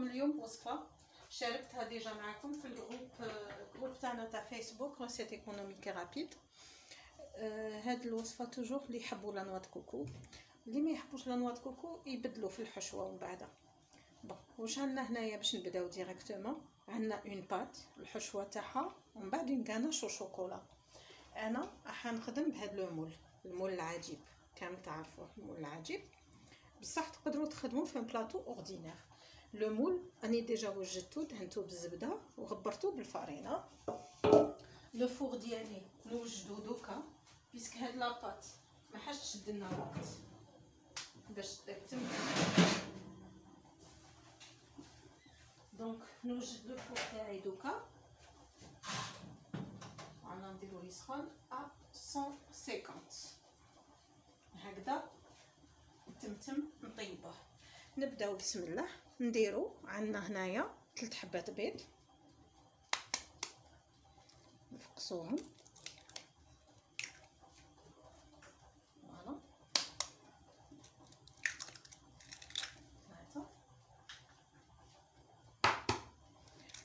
لكم اليوم وصفه شاركتها ديجا معكم في الجروب تاعنا تاع فيسبوك ريسيت ايكونوميك رابيد. هاد الوصفه توجور اللي يحبوا لا نوا د كوكو، اللي ما يحبوش لا نوا د كوكو يبدلوا في الحشوه ومن بعد. بون واش عندنا هنايا باش نبداو ديريكتومون؟ عندنا اون بات الحشوه تاعها ومن بعد اون غاناش شوكولا. انا راح نخدم بهذا المول العجيب، كامل تعرفوه المول العجيب، بصح تقدروا تخدموا في بلاطو اوردينير. لو مول راني ديجا وجدتو، دهنتو بالزبده وغبرتو بالفارينه. لو فور ديالي نوجدو دوكا بيسك هاد لاباط ما حاش تشد لنا وقت باش تتم. دونك نوجد لو فور تاعي دوكا، انا نديرو يسخن ا 150 هكذا تمتم نطيبوه. نبداو بسم الله. نديرو عندنا هنايا 3 حبات بيض نفقصوهم، فوالا هذا.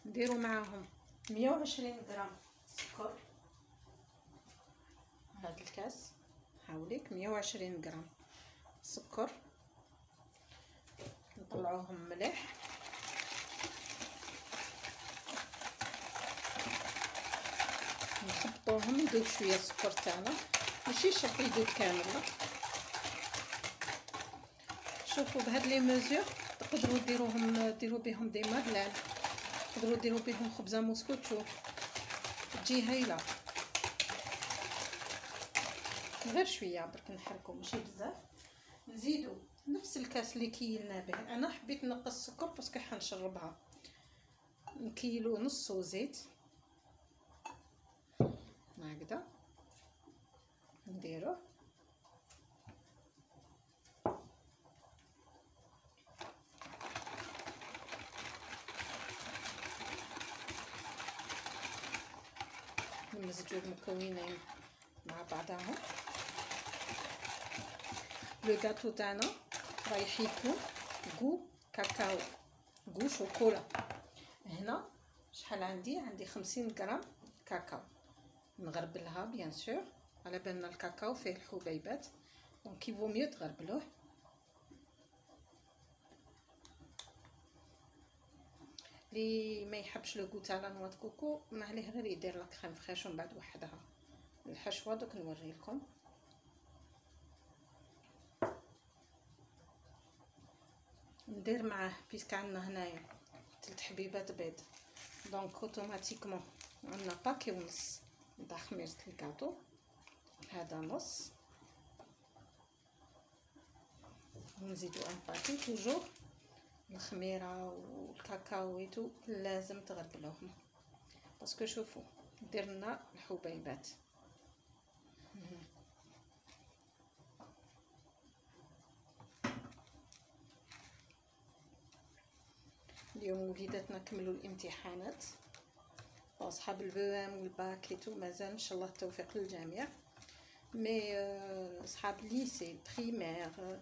نديرو معاهم 120 غرام سكر، هذا الكاس حاوليك 120 غرام سكر. نطلعوهم مليح، نخبطوهم يذوب شويه السكر تاعنا، ماشي شرط يذوب كامل. شوفوا بهاد لي ميزور تقدروا ديروا بهم دي مادلان، تقدروا ديروا بهم خبزه موسكوتشو، تجي هايله. غير شويه برك نحركو ماشي بزاف. نزيدو نفس الكاس اللي كيلنا به. انا حبيت نقص السكر باسكو حنشربها. نكيلو نصو زيت هكذا نديروه. نمزجو المكونين مع بعضهم. لو غاتو تاعنا رايح يكون غو كاكاو، غو شوكولا. هنا شحال عندي 50 غرام كاكاو. نغربلها بيان سور، على بالنا الكاكاو فيه الحبيبات دونك كيفو ميو تغربلوه. اللي ما يحبش لو غو تاع لا نوا د كوكو ما عليه غير يدير لا كريم فريش ومن بعد وحدها. الحشوه دوك نوري لكم. ندير معاه بيسك عندنا هنايا 3 حبيبات بيض، دونك اوتوماتيكمون عندنا باكي ونص تاع خميره الكاطو. هذا نص، ونزيدو ان باكي. توجور الخميره والكاكاو ويتو لازم تغربلوهم باسكو شوفوا درنا الحبيبات. اليوم وليداتنا كملوا الامتحانات، واصحاب البوام والباكيتو مازال ان شاء الله التوفيق للجميع. مي اصحاب الليسي بريمير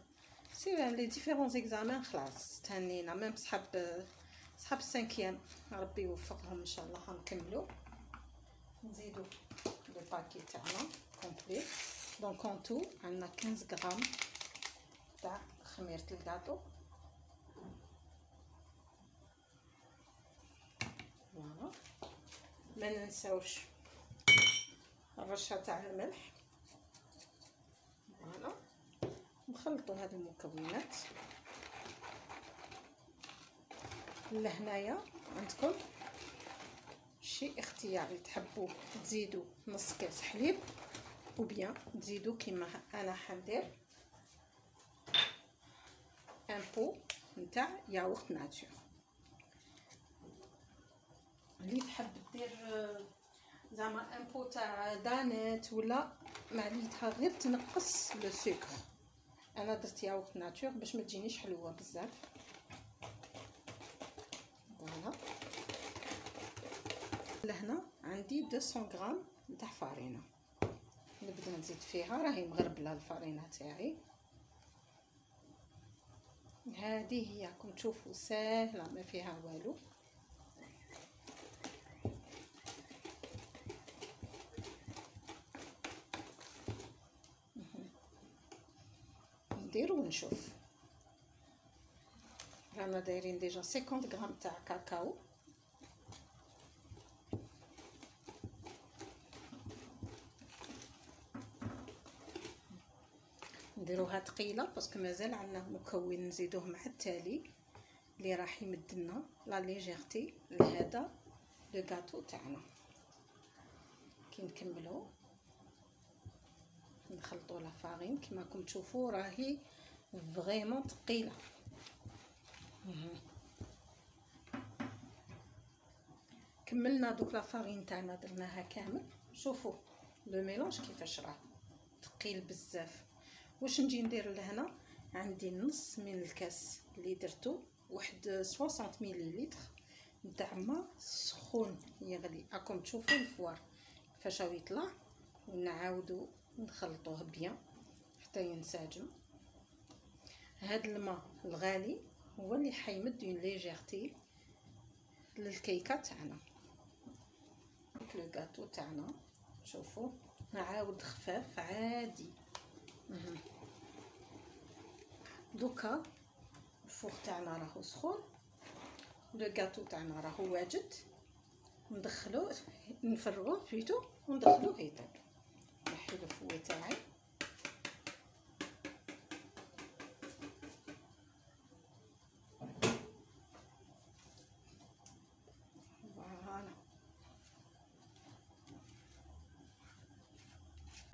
سي لي ديفيرون زيكزامان خلاص تهنينا. ميم صحاب السانكيام ربي يوفقهم ان شاء الله. غنكملوا نزيدو لي باكي تاعنا كومبلي. دونك اون تو عندنا 15 غرام تاع خميره الكاطو. فوالا ما ننساوش الرشه تاع الملح. فوالا نخلطوا هاد المكونات. لهنايا عندكم شيء اختياري، تحبوا تزيدوا نص كاس حليب وبيان تزيدوا كيما انا حندير ان بو نتاع ياغورت ناتور. اللي تحب دير زعما ان بو تاع دانيت ولا معليتها غير تنقص لو سكر. انا درت ياغورت ناتور باش ما تجينيش حلوه بزاف. فوالا لهنا عندي 200 غرام تاع فارينه. نبدا نزيد فيها، راهي مغربله الفارينه تاعي. هذه هي راكم تشوفوا ساهله ما فيها والو. ندير ونشوف. رانا دايرين ديجا 50 غرام تاع كاكاو. نديروها ثقيله باسكو مازال عندنا مكون نزيدوه مع التالي اللي راح يمدلنا لا ليجيرتي لهذا لو غاتو تاعنا. كي نكملو نخلطوا لا فارين كما راكم تشوفوا راهي فريمون ثقيله. كملنا دوك لا فارين تاعنا درناها كامل. شوفوا لو ميلونج كيفاش راه ثقيل بزاف. واش نجي ندير لهنا؟ عندي نص من الكاس اللي درتو واحد 60 مليلتر نتاع ما سخون يغلي. راكم تشوفوا الفوار كيفاش راه يطلع، ونعاودو نخلطوه بيان حتى ينسجم. هاد الماء الغالي هو اللي حيمد اون ليجيرتي للكيكه تاعنا. لو غاتو تاعنا شوفوا نعاود خفاف عادي. دوكا الفوق تاعنا راهو سخون، لو غاتو تاعنا راهو واجد. ندخلوه نفرغوه فيتو وندخلوه يطيب. نحي الفوي تاعي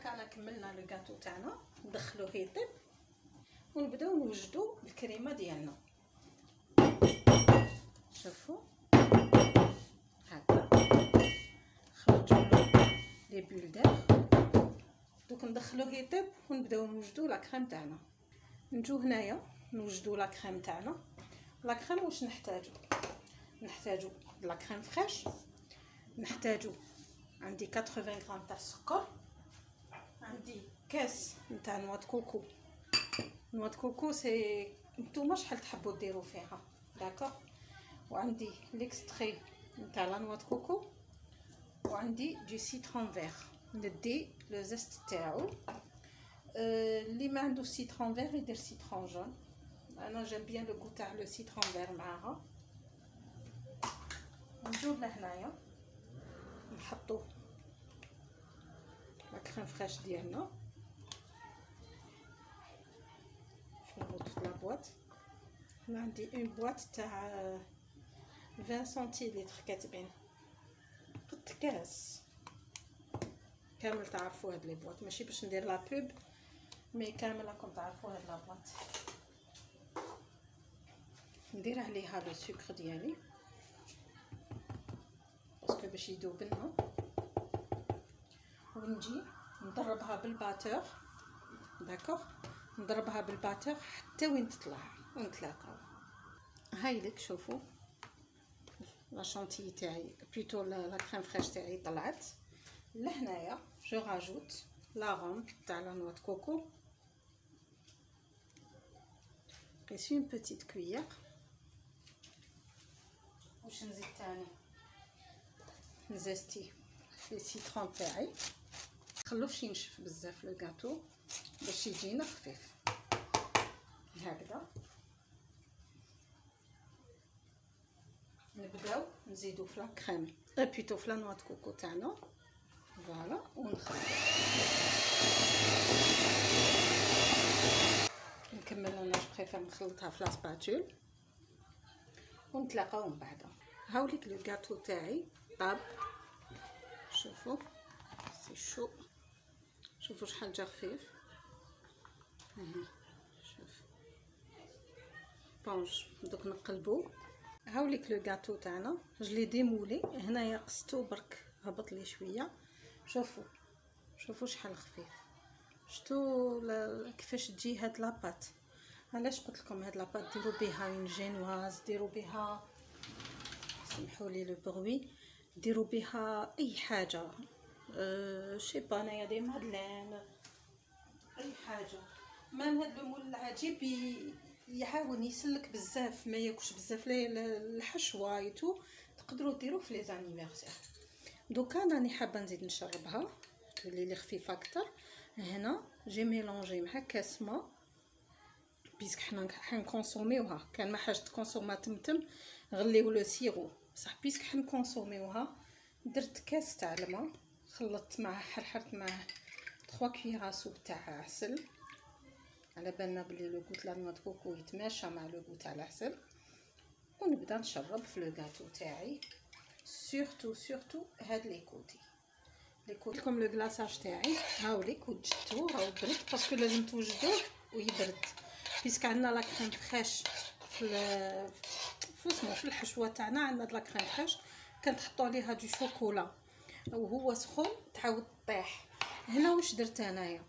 كان كملنا لو غاتو تاعنا ندخلوه يطيب ونبداو نوجدو الكريمه ديالنا. شوفوا هكا خرجوا لي بولدار. دوك ندخلوه يطيب ونبداو نوجدو لا كريم تاعنا. نجو هنايا نوجدو لا كريم تاعنا. لا كريم واش نحتاجو لا كريم فريش، نحتاجو عندي 80 غرام تاع السكر، عندي كاس نتاع نوا كوكو. نوا كوكو سي نتوما شحال تحبوا ديروا فيها داكوغ. وعندي ليكستري نتاع لا نوا كوكو، وعندي دو سيترون فير ندي لو زيست تاعو. اللي ما عنده سيترون فير يدير سيترون جون. انا جيم بيان لو غو تاع لو سيترون فير معاها. نجيو لهنايا نحطو لا كريم فريش ديالنا في لا بواط. هنا عندي اون بواط تاع 20 سنتيلتر كاتبين قد كاس كامل. تعرفوا هاد لي بواط ماشي باش ندير لا بوب، مي كامل راكم تعرفوا هاد لا بواط. ندير عليها لو سكر ديالي باسكو باش يذوب لنا، ونجي نضربها بالباتور داكوغ. نضربها بالباتور حتى وين تطلع ونتلاقاو. هاي لك شوفوا لا شونتي تاعي بلوتو لا كريم فريش تاعي طلعت. لهنايا جو راجوت لا روم تاع لا نوا كوكو. قيسي اون بوتيت كويير. واش نزيد تاني؟ نزستي لي سيترون تاعي. خلوش ينشف بزاف لو غاتو باش يجينا خفيف هكذا. نبداو نزيدو في لا كريم بلوتو في لا نوا كوكو تاعنا فوالا ونخلط. نكمل انا جو بريفير نخلطها في لا سباتول ونتلاقاو من بعد. هاوليك لو غاتو تاعي طاب. شوفوا سي شو، شوفوا شحال جا خفيف. شوف بونج. دوك نقلبو. هاوليك لو غاتو تاعنا جلي ديمولي. هنايا قصتو برك هبط لي شويه. شوفوا شحال خفيف. شتو كيفاش تجي هاد لاباط. علاش قلت لكم هاد لاباط ديروا بها اون جينواز، ديروا بها سمحوا لي لو بروي، ديروا بها اي حاجه. شي با انايا دي مادلين اي حاجه. مام هاد المول العجيب يعاون يسلك بزاف، ما ياكلش بزاف الحشوه ايتو، تقدروا ديروه في لي زانيفرسير. دوكا راني حابه نزيد نشربها تولي لي خفيفه اكثر. هنا جي ميلونجي مع كاس ما، بيسك حنا حنكونسوميوها، كان ما حاجه تكونسوما تمتم غليو لو سيرو، بصح بيسك حنكونسوميوها. درت كاس تاع الماء، خلطت معاه، حرحرت معاه 3 كويرا سوب تاع عسل، على بالنا بلي لو غوت لا نوا دو كوكو يتماشى مع لو غوت تاع العسل، ونبدا نشرب في لو غاتو تاعي. سورتو هاد لي كوتي لكم لو كلاصاج تاعي، هاوليك وجدتو راهو برد، باسكو لازم توجدوه ويبرد، بيسك عندنا لا كريم فريش في الحشوه تاعنا. عندنا لا كريم فريش كنحطوا عليها دو شوكولا وهو سخون تعاود طيح. هنا واش درت انايا؟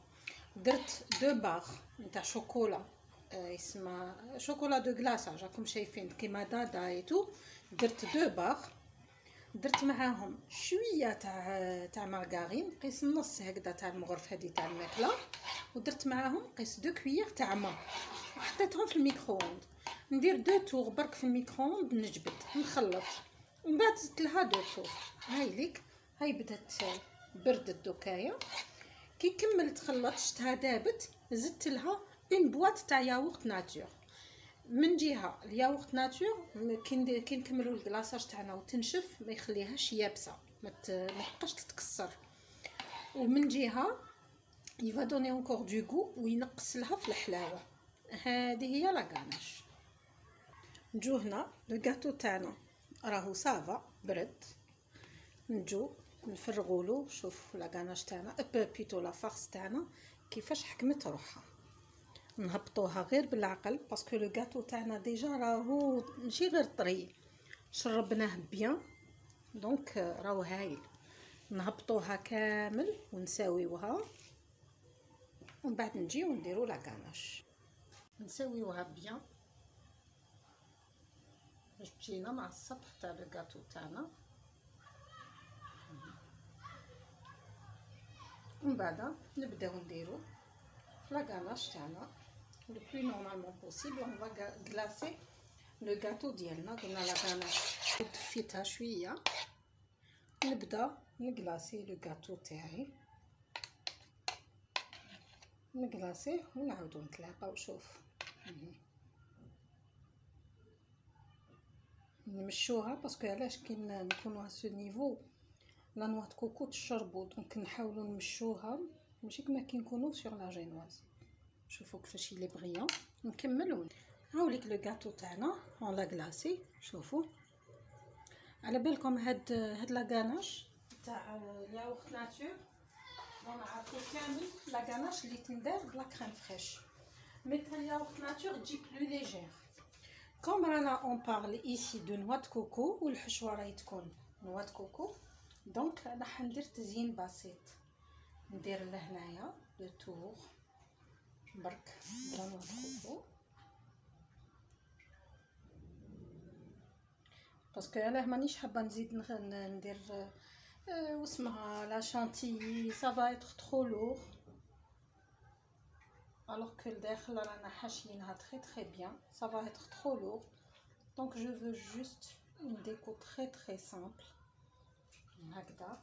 درت 2 باغ نتاع شوكولا، اسمها شوكولا دو كلاصاج، راكم شايفين كيما دادا ايتو. درت 2 باغ، درت معاهم شويه تاع مارغارين، قيس نص هكذا تاع المغرف هذه تاع الماكله، ودرت معاهم قيس 2 كويير تاع ما، وحطيتهم في الميكرووند. ندير 2 تور برك في الميكرووند، نجبد نخلط، ومن بعد زدت لها 2 تور. هاي ليك، هاي بدات بردت دوكايا. كي كملت خلطت شتها دابت، زدت لها اون بواط تاع ياغورت ناتور. من جهه الياغورت ناتور كي نكملوا الكلاصاج تاعنا وتنشف ما يخليهاش يابسه، ما تبقاش تتكسر، ومن جهه يفا دوني اونكور دو غو وينقص لها في الحلاوه. هذه هي لا غاناش. نجو هنا لو غاتو تاعنا راهو صافا برد، نجو نفرغولو. شوف لا غاناش تاعنا بيتو لا فارس تاعنا كيفاش حكمت روحها. نهبطوها غير بالعقل، باسكو لو غاتو تاعنا ديجا راهو ماشي غير طري، شربناه بيان، دونك راهو هايل. نهبطوها كامل ونساويوها، ومن بعد نجيو نديرو لا غاناش. نساويوها بيان باش تجينا مع السطح تاع لو غاتو تاعنا. ومن بعد نبداو نديرو لا غاناش تاعنا لو بلو نورمالمون بوسيبل. اون فا غلاسي لو غاتو ديالنا، قلنا لا غاناش دفيتها شويه، نبدا نغلاسي لو غاتو تاعي، نغلاسيه ونعاودو نتلاقاو. شوف نمشوها، باسكو علاش كي نكونوا على سو نيفو لا نوا دو كوكو تشربوا، دونك نحاولوا نمشوها ماشي كما كي نكونوا سور لا جينواز. شوفوا كيفاش لي بريون. نكملوا. هاوليك لو غاتو تاعنا اون لا غلاسي. شوفوا على بالكم هاد لا غاناش تاع ياغورت ناتور نعرفو كامل لا غاناش اللي تندار بلا كريم فريش، مي تاع ياغورت ناتور تجي بلو ليجير. كوم رانا اون بارل ايسي دو نوا دو كوكو والحشوه راهي تكون نوا دو كوكو، دونك انا حندير تزيين بسيط. ندير لهنايا لو تور برك بلا نوا دو كوكو، باسكو علاه مانيش حابه نزيد ندير واسمها لا شانتيي، سافا ايتر ترو لور، alors que الداخل رانا حاشيينها très bien, ça va être trop lourd, donc je veux juste une déco très simple. هكذا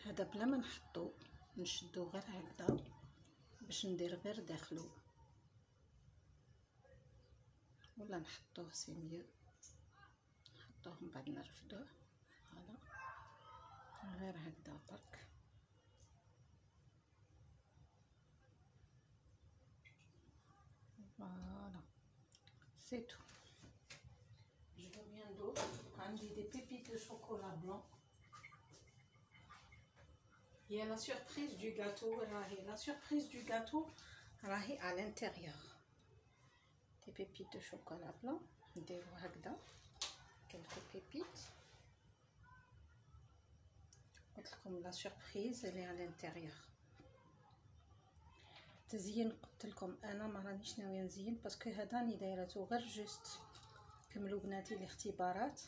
هذا بلا ما نحطو، نشدو غير هكذا باش ندير غير داخلو، ولا نحطوه سي ميو، نحطوه من بعد نرفدوه. فوالا غير هكذا برك. Voilà, c'est tout. Je veux bien d'autres. J'ai des pépites de chocolat blanc. Il y a la surprise du gâteau. La surprise du gâteau à l'intérieur. Des pépites de chocolat blanc. Des wagda. Quelques pépites. Comme la surprise, elle est à l'intérieur. تزيين قلت لكم انا ما رانيش ناويه نزين، باسكو هذا راني دايرته غير جوست كملوا بناتي الاختبارات،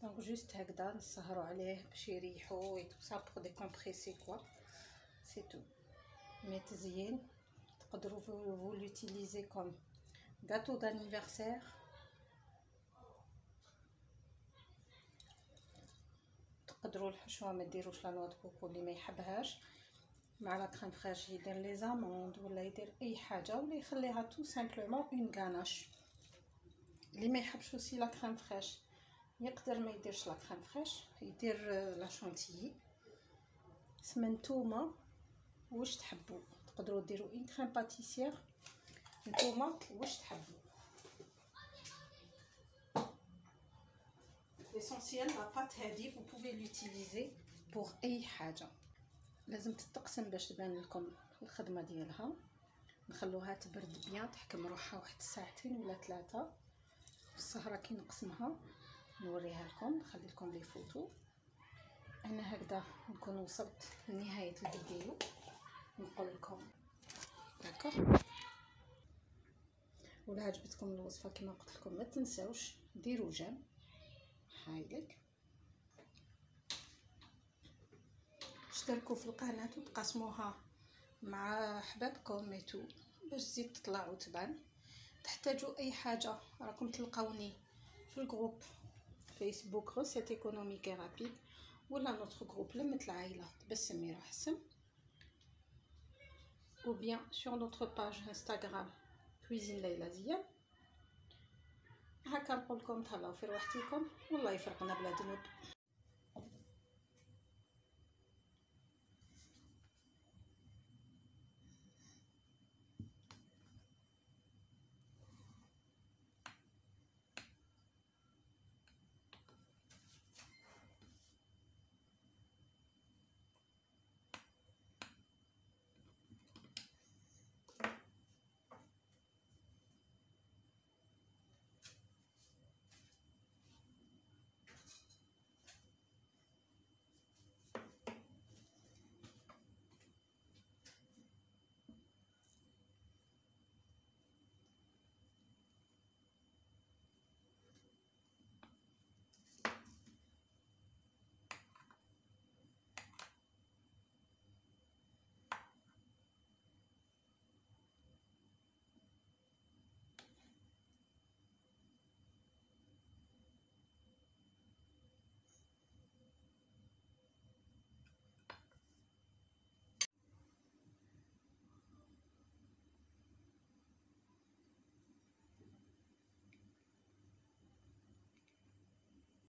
دونك جوست هكذا نسهروا عليه باش يريحوا اي تو سا بور ديكومبريسي كوا، سي تو. مي تزيين تقدروا vous l'utiliser comme gâteau d'anniversaire. تقدروا الحشوه ما ديروش لا نوع دو كوكو اللي ما يحبهاش، مع لا كريم فريش يدير لي زاموند ولا يدير اي حاجه ولا يخليها تو سامبلومون اون غاناش. اللي ما يحبش وسي لا كريم فريش يقدر ما يديرش لا كريم فريش، يدير لا شونتيي. ثمن نتوما واش تحبوا، تقدروا ديروا اون كريم باتيسير، نتوما واش تحبوا. l'essentiel la pâte هذه vous pouvez l'utiliser pour اي حاجه. لازم تتقسم باش تبان لكم الخدمه ديالها. نخلوها تبرد بيان، تحكم روحها واحد ساعتين ولا 3 في السهره كي نقسمها نوريها لكم، نخلي لكم لي فوتو. انا هكذا نكون وصلت لنهايه الفيديو. نقول لكم داكوغ، ولا عجبتكم الوصفه كما قلت لكم ما تنساوش ديروا جيم، هايلك اشتركوا في القناه وتقاسموها مع احبابكم ميتو باش تزيد تطلع وتبان. تحتاجوا اي حاجه راكم تلقاوني في الجروب فيسبوك روسيت ايكونوميك رابيد، ولا نوتر جروب لمة العائله بسميرة حسن، ou bien sur notre page Instagram cuisine ليلى زيان. هكا نقول لكم تهلاو في روحتكم والله يفرقنا بلا ذنوب.